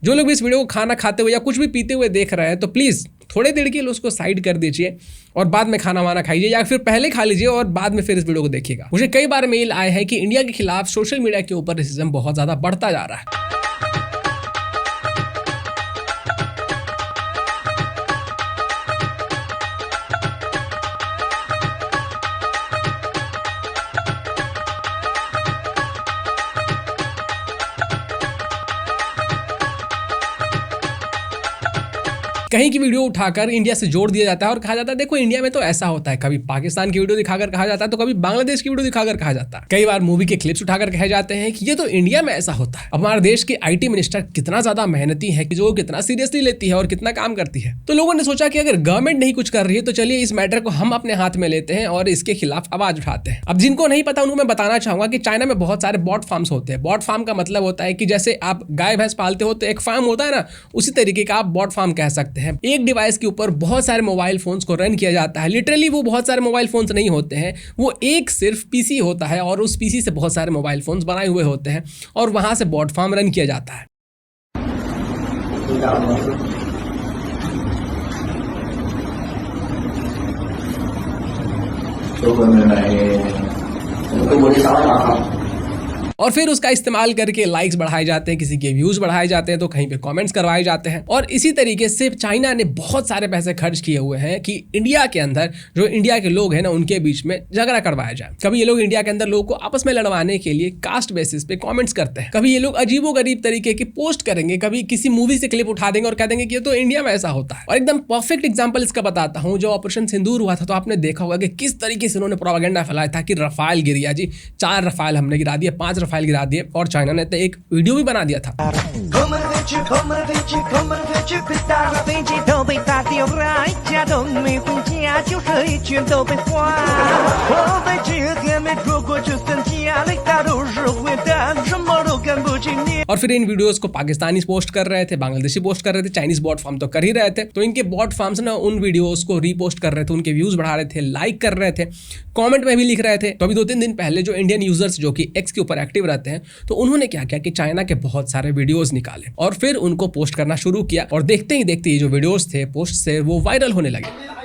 जो लोग भी इस वीडियो को खाना खाते हुए या कुछ भी पीते हुए देख रहे हैं तो प्लीज़ थोड़े देर के लिए उसको साइड कर दीजिए और बाद में खाना वाना खाइए, या फिर पहले खा लीजिए और बाद में फिर इस वीडियो को देखिएगा। मुझे कई बार मेल आए हैं कि इंडिया के खिलाफ सोशल मीडिया के ऊपर रेसिज्म बहुत ज़्यादा बढ़ता जा रहा है। कहीं की वीडियो उठाकर इंडिया से जोड़ दिया जाता है और कहा जाता है देखो इंडिया में तो ऐसा होता है। कभी पाकिस्तान की वीडियो दिखाकर कहा जाता है तो कभी बांग्लादेश की वीडियो दिखाकर कहा जाता है। कई बार मूवी के क्लिप्स उठाकर कहे जाते हैं कि ये तो इंडिया में ऐसा होता है। अब हमारे देश की आईटी मिनिस्टर कितना ज्यादा मेहनती है कि जो कितना सीरियसली लेती है और कितना काम करती है। तो लोगों ने सोचा कि अगर गवर्नमेंट नहीं कुछ कर रही है तो चलिए इस मैटर को हम अपने हाथ में लेते हैं और इसके खिलाफ आवाज उठाते हैं। अब जिनको नहीं पता उनको मैं बताना चाहूंगा कि चाइना में बहुत सारे बॉट फार्म्स होते हैं। बॉट फार्म का मतलब होता है कि जैसे आप गाय भैंस पालते हो तो एक फार्म होता है ना, उसी तरीके का आप बॉट फार्म कह सकते हैं। एक डिवाइस के ऊपर बहुत सारे मोबाइल फोन्स को रन किया जाता है। लिटरली वो बहुत सारे मोबाइल फोन्स नहीं होते हैं, वो एक सिर्फ पीसी होता है और उस पीसी से बहुत सारे मोबाइल फोन्स बनाए हुए होते हैं और वहां से बॉट फार्म रन किया जाता है। और फिर उसका इस्तेमाल करके लाइक्स बढ़ाए जाते हैं, किसी के व्यूज बढ़ाए जाते हैं तो कहीं पे कमेंट्स करवाए जाते हैं। और इसी तरीके से चाइना ने बहुत सारे पैसे खर्च किए हुए हैं कि इंडिया के अंदर जो इंडिया के लोग हैं ना उनके बीच में झगड़ा करवाया जाए। कभी ये लोग इंडिया के अंदर लोगों को आपस में लड़वाने के लिए कास्ट बेसिस पे कमेंट्स करते हैं। कभी ये लोग अजीबोगरीब तरीके की पोस्ट करेंगे, कभी किसी मूवी से क्लिप उठा देंगे और कह देंगे कि ये तो इंडिया में ऐसा होता है। और एकदम परफेक्ट एग्जाम्पल इसका बताता हूँ, जो ऑपरेशन सिंदूर हुआ था तो आपने देखा होगा कि किस तरीके से उन्होंने प्रोपेगेंडा फैलाया था कि रफाल गिर गया जी, 4 रफाल हमने गिरा दिए, 5 रफाल गिरा दिए। और चाइना ने तो एक वीडियो भी बना दिया था। और फिर इन वीडियोस को पाकिस्तानी पोस्ट कर रहे थे, बांग्लादेशी पोस्ट कर रहे थे, चाइनीज बॉट फार्म तो कर ही रहे थे। तो इनके बॉट फार्म्स ना उन वीडियोस को रीपोस्ट कर रहे थे, उनके व्यूज बढ़ा रहे थे, लाइक कर रहे थे, कमेंट में भी लिख रहे थे। तो अभी 2-3 दिन पहले जो इंडियन यूजर्स जो कि एक्स के ऊपर एक्टिव रहते हैं तो उन्होंने क्या किया कि चाइना के बहुत सारे वीडियोस निकाले और फिर उनको पोस्ट करना शुरू किया। और देखते ही देखते ये जो वीडियोस थे पोस्ट से वो वायरल होने लगे।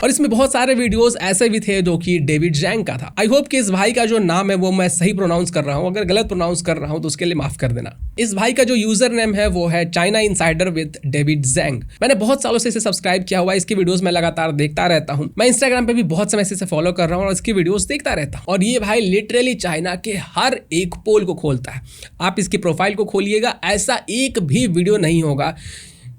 और इसमें बहुत सारे वीडियोस ऐसे भी थे जो कि डेविड जैंग का था। आई होप कि इस भाई का जो नाम है वो मैं सही प्रोनाउंस कर रहा हूँ, अगर गलत प्रोनाउंस कर रहा हूँ तो उसके लिए माफ कर देना। इस भाई का जो यूजर नेम है वो है चाइना इनसाइडर विद डेविड जैंग। मैंने बहुत सालों से इसे सब्सक्राइब किया हुआ है, इसकी वीडियोस मैं लगातार देखता रहता हूँ। मैं इंस्टाग्राम पे भी बहुत समय से इसे फॉलो कर रहा हूँ और इसकी वीडियोस देखता रहता हूँ। और ये भाई लिटरली चाइना के हर एक पोल को खोलता है। आप इसकी प्रोफाइल को खोलिएगा, ऐसा एक भी वीडियो नहीं होगा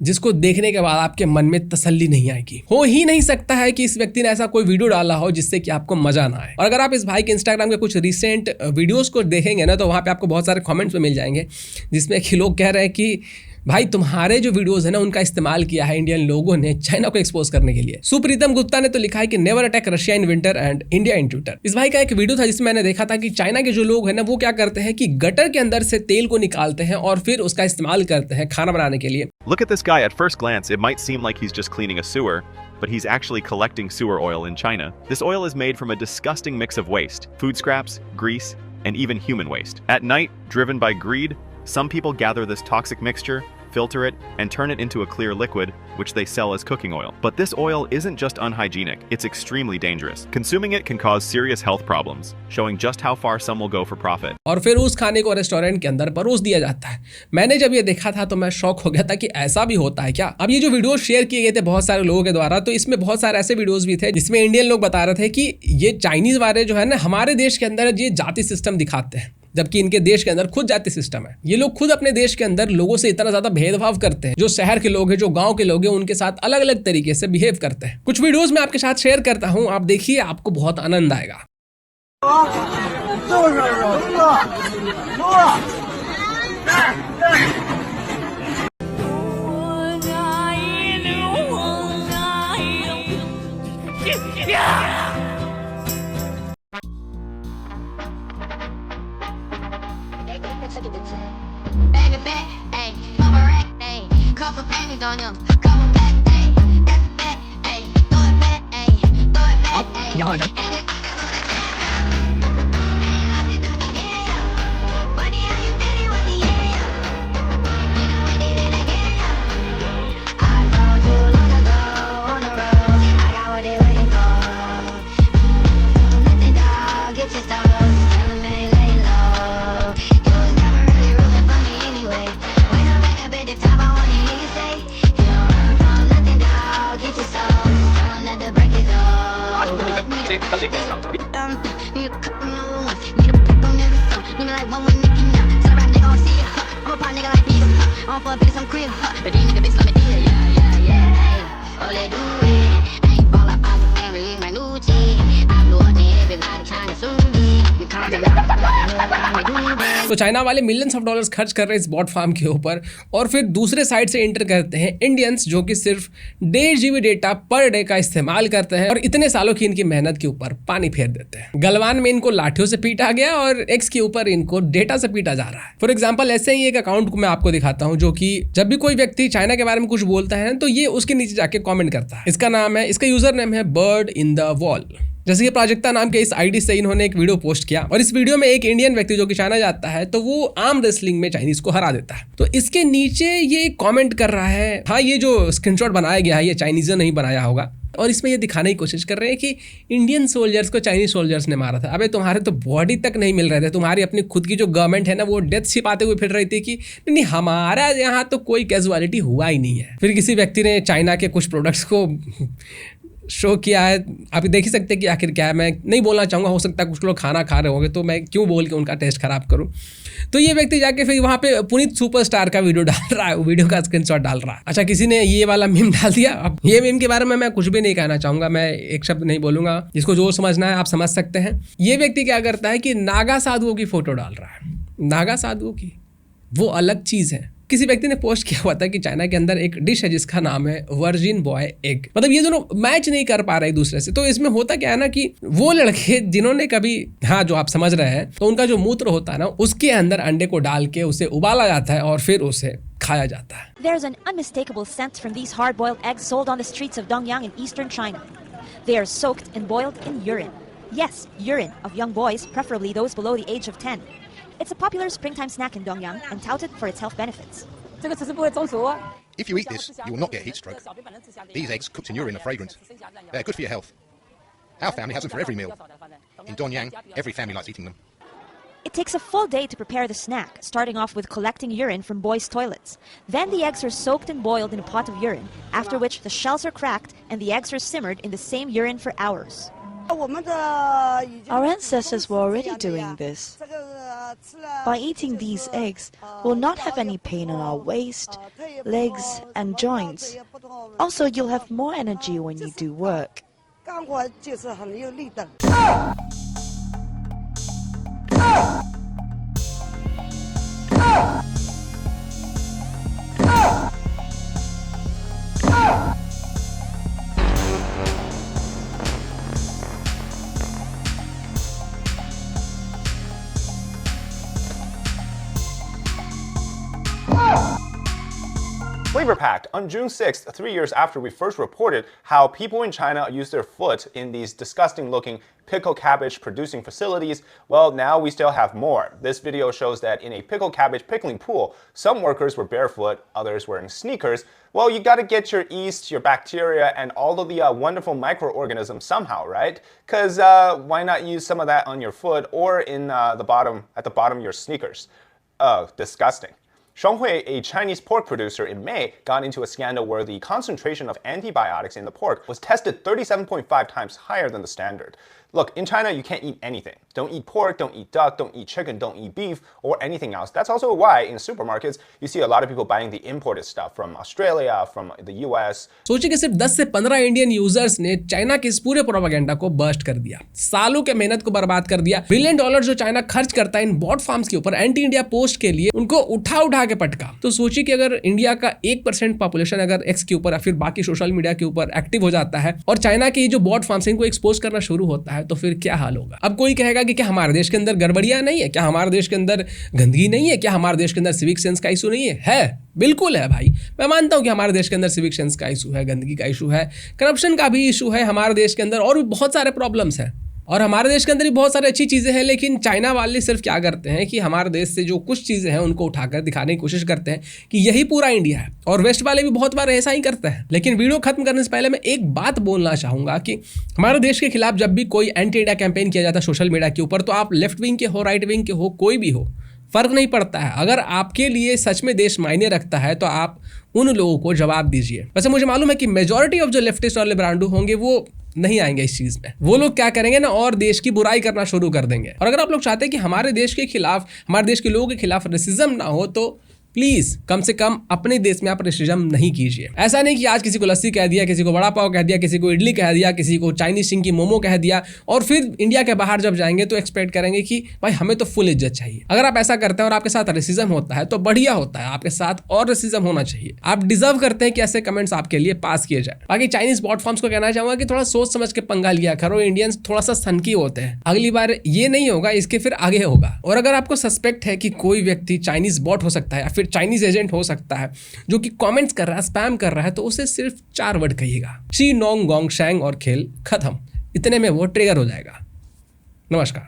जिसको देखने के बाद आपके मन में तसल्ली नहीं आएगी। हो ही नहीं सकता है कि इस व्यक्ति ने ऐसा कोई वीडियो डाला हो जिससे कि आपको मजा ना आए। और अगर आप इस भाई के इंस्टाग्राम के कुछ रिसेंट वीडियोस को देखेंगे ना तो वहाँ पे आपको बहुत सारे कमेंट्स में मिल जाएंगे जिसमें कि लोग कह रहे हैं कि भाई तुम्हारे जो वीडियोस है ना उनका इस्तेमाल किया है इंडियन लोगों ने चाइना को एक्सपोज करने के लिए। सुप्रीतम गुप्ता ने तो लिखा है कि never attack Russia in winter and India in Twitter. इस भाई का एक वीडियो था जिसमें मैंने देखा था कि चाइना के जो लोग हैं ना वो क्या करते हैं कि गटर के अंदर से तेल को निकालते हैं और फिर उसका इस्तेमाल करते हैं खाना बनाने के लिए। Look at this guy. At first glance, it might seem like he's just cleaning a sewer, but he's actually collecting sewer oil in China. This oil is made from a disgusting mix of waste, food scraps, grease, and even human waste. At night, driven by greed, some people gather this toxic mixture, filter it, and turn it into a clear liquid, which they sell as cooking oil. But this oil isn't just unhygienic, it's extremely dangerous. Consuming it can cause serious health problems, showing just how far some will go for profit. और फिर उस खाने को restaurant के अंदर परोस दिया जाता है। मैंने जब ये देखा था तो मैं शॉक हो गया था कि ऐसा भी होता है क्या। अब ये जो वीडियो शेयर किए गए थे बहुत सारे लोगों के द्वारा, तो इसमें बहुत सारे ऐसे वीडियोस भी थे जिसमें इंडियन लोग बता रहे थे कि ये चाइनीज वाले जो है ना हमारे देश के अंदर ये जाति सिस्टम दिखाते हैं, जबकि इनके देश के अंदर खुद जाति सिस्टम है। ये लोग खुद अपने देश के अंदर लोगों से इतना ज्यादा भेदभाव करते हैं। जो शहर के लोग हैं, जो गांव के लोग हैं, उनके साथ अलग अलग तरीके से बिहेव करते हैं। कुछ वीडियोस मैं आपके साथ शेयर करता हूं, आप देखिए, आपको बहुत आनंद आएगा। Baby back, ayy, mama rack, ayy, couple pennies on him, couple back, ayy, that's back, ayy, throw it back, ayy, throw it back, ayy. Ja, ne? Get your stars, tell them they lay low. You was never really rooting for me anyway. When I'm back up at the top, I wanna hear you say, you don't run from nothing, dog. Get your soul, tell them that the break is over. Need a couple new ones, need a pick on every song. Need me like one with Nicki now. Tell a rap nigga, I don't see it, huh. I'm a pop nigga like Peter, huh. I'm for a bitch, I'm crib, huh. But these niggas bitch like me, yeah, yeah, yeah, hey. Oh, they do it. I ain't fall up, I can't release my new cheek. I blew up to everybody trying to sue me. You call me up, I do it. तो China वाले millions of dollars खर्च कर रहे हैं इस bot farm के ऊपर, और फिर दूसरे साइड से एंटर करते हैं इंडियंस जो कि सिर्फ 1.5 GB डेटा पर डे का इस्तेमाल करते हैं और इतने सालों की इनकी मेहनत के ऊपर पानी फेर देते हैं। गलवान में इनको लाठियों से पीटा गया और एक्स के ऊपर इनको डेटा से पीटा जा रहा है। फॉर एग्जाम्पल ऐसे ही एक अकाउंट को मैं आपको दिखाता हूँ जो कि जब भी कोई व्यक्ति चाइना के बारे में कुछ बोलता है तो ये उसके नीचे जाके कॉमेंट करता है। इसका यूजर नेम है बर्ड इन द वॉल। जैसे कि प्राजक्ता नाम के इस आईडी से इन्होंने एक वीडियो पोस्ट किया और इस वीडियो में एक इंडियन व्यक्ति जो कि चाइना जाता है तो वो आर्म रेसलिंग में चाइनीज को हरा देता है। तो इसके नीचे ये कमेंट कर रहा है, हाँ ये जो स्क्रीनशॉट बनाया गया है ये चाइनीजों ने ही बनाया होगा, और इसमें ये दिखाने की कोशिश कर रहे हैं कि इंडियन सोल्जर्स को चाइनीज सोल्जर्स ने मारा था। अबे तुम्हारे तो बॉडी तक नहीं मिल रहे थे, तुम्हारी अपनी खुद की जो गवर्नमेंट है ना वो डेथ छिपाते हुए फिर रही थी कि नहीं हमारा यहाँ तो कोई कैजुअलिटी हुआ ही नहीं है। फिर किसी व्यक्ति ने चाइना के कुछ प्रोडक्ट्स को शो किया है, आप देख ही सकते हैं कि आखिर क्या है। मैं नहीं बोलना चाहूँगा, हो सकता है कुछ लोग खाना खा रहे होंगे तो मैं क्यों बोल के उनका टेस्ट खराब करूँ। तो ये व्यक्ति जाके फिर वहाँ पे पुनीत सुपरस्टार का वीडियो डाल रहा है, वीडियो का स्क्रीनशॉट डाल रहा है। अच्छा, किसी ने ये वाला मीम डाल दिया। अब ये मीम के बारे में मैं कुछ भी नहीं कहना चाहूँगा, मैं एक शब्द नहीं बोलूँगा, जिसको जो समझना है आप समझ सकते हैं। ये व्यक्ति क्या करता है कि नागा साधुओं की फोटो डाल रहा है। नागा साधुओं की वो अलग चीज़ है। किसी व्यक्ति ने पोस्ट किया हुआ था कि चाइना के अंदर एक डिश है जिसका नाम है वर्जिन बॉय एग। मतलब ये दोनों मैच नहीं कर पा रहे एक दूसरे से। तो इसमें होता क्या है ना कि वो लड़के जिन्होंने कभी, हाँ जो आप समझ रहे हैं, तो उनका जो मूत्र होता है ना उसके अंदर अंडे को डाल के उसे उबाला जाता है और फिर उसे खाया जाता है। There's an unmistakable scent from these hard-boiled eggs sold on the streets of Dongyang in eastern China. They are soaked and boiled in urine. Yes, urine of young boys, preferably those below the age of 10. It's a popular springtime snack in Dongyang and touted for its health benefits. If you eat this, you will not get heat stroke. These eggs cooked in urine are fragrant. They're good for your health. Our family has them for every meal. In Donyang, every family likes eating them. It takes a full day to prepare the snack, starting off with collecting urine from boys' toilets. Then the eggs are soaked and boiled in a pot of urine, after which the shells are cracked and the eggs are simmered in the same urine for hours. Our ancestors were already doing this. By eating these eggs, we'll not have any pain on our waist, legs, and joints. Also, you'll have more energy when you do work. Flavor Pact. On June 6th, 3 years after we first reported how people in China use their foot in these disgusting looking pickle cabbage producing facilities, well, now we still have more. This video shows that in a pickle cabbage pickling pool, some workers were barefoot, others wearing sneakers. Well, you gotta get your yeast, your bacteria, and all of the wonderful microorganisms somehow, right? Because why not use some of that on your foot or in at the bottom of your sneakers? Disgusting. Shuanghui, a Chinese pork producer in May, got into a scandal where the concentration of antibiotics in the pork was tested 37.5 times higher than the standard. Look, in China, you can't eat anything. Don't eat pork, don't eat duck, don't eat chicken, don't eat beef, or anything else. That's also why in supermarkets, you see a lot of people buying the imported stuff from Australia, from the US. सोचिए कि सिर्फ 10 से 15 Indian users ने China के इस पूरे propaganda को burst कर दिया, सालों के मेहनत को बर्बाद कर दिया। बिलियन डॉलर जो चाइना खर्च करता है इन बॉट फार्म्स के ऊपर एंटी इंडिया पोस्ट के लिए, उनको उठा के पटका। तो सोचिए कि अगर इंडिया का 1% पॉपुलेशन अगर एक्स के ऊपर या फिर बाकी सोशल मीडिया के ऊपर एक्टिव हो जाता है और चाइना के जो बॉट फार्म्स इनको एक्सपोज करना शुरू होता है, तो फिर क्या हाल होगा। अब कोई कहेगा कि क्या हमारे देश के अंदर गड़बड़ियां नहीं है, क्या हमारे देश के अंदर गंदगी नहीं है, क्या हमारे देश के अंदर सिविक सेंस का इशू नहीं है बिल्कुल है भाई। मैं मानता हूं कि हमारे देश के अंदर सिविक सेंस का इशू है, गंदगी का इशू है, करप्शन का भी इशू है हमारे देश के अंदर, और भी बहुत सारे प्रॉब्लम्स हैं। और हमारे देश के अंदर भी बहुत सारी अच्छी चीज़ें हैं, लेकिन चाइना वाले सिर्फ क्या करते हैं कि हमारे देश से जो कुछ चीज़ें हैं उनको उठाकर दिखाने की कोशिश करते हैं कि यही पूरा इंडिया है, और वेस्ट वाले भी बहुत बार ऐसा ही करते हैं। लेकिन वीडियो खत्म करने से पहले मैं एक बात बोलना चाहूँगा कि हमारे देश के खिलाफ जब भी कोई एंटी इंडिया कैंपेन किया जाता है सोशल मीडिया के ऊपर, तो आप लेफ्ट विंग के हो, राइट विंग के हो, कोई भी हो, फर्क नहीं पड़ता है। अगर आपके लिए सच में देश मायने रखता है तो आप उन लोगों को जवाब दीजिए। वैसे मुझे मालूम है कि मेजॉरिटी ऑफ जो लेफ्टिस्ट और लिबरांडो होंगे वो नहीं आएंगे इस चीज में। वो लोग क्या करेंगे ना, और देश की बुराई करना शुरू कर देंगे। और अगर आप लोग चाहते हैं कि हमारे देश के खिलाफ, हमारे देश के लोगों के खिलाफ रेसिज्म ना हो, तो प्लीज कम से कम अपने देश में आप रेसिज्म नहीं कीजिए। ऐसा नहीं कि आज किसी को लस्सी कह दिया, किसी को वड़ा पाव कह दिया, किसी को इडली कह दिया, किसी को चाइनीज सिंह की मोमो कह दिया, और फिर इंडिया के बाहर जब जाएंगे तो एक्सपेक्ट करेंगे कि भाई हमें तो फुल इज्जत चाहिए। अगर आप ऐसा करते हैं और आपके साथ रेसिज्म होता है तो बढ़िया होता है, आपके साथ और रेसिज्म होना चाहिए। आप डिजर्व करते हैं कि ऐसे कमेंट्स आपके लिए पास किए जाए। बाकी चाइनीज बॉट फॉर्म्स को कहना चाहूंगा कि थोड़ा सोच समझ के पंगा लिया करो, इंडियंस थोड़ा सा सनकी होते हैं। अगली बार ये नहीं होगा, इसके फिर आगे होगा। और अगर आपको सस्पेक्ट है कि कोई व्यक्ति चाइनीज बॉट हो सकता है या फिर चाइनीज एजेंट हो सकता है जो कि कमेंट्स कर रहा है, स्पैम कर रहा है, तो उसे सिर्फ 4 वर्ड कहिएगा, ची नोंग गोंग शैंग, और खेल खत्म। इतने में वो ट्रिगर हो जाएगा। नमस्कार।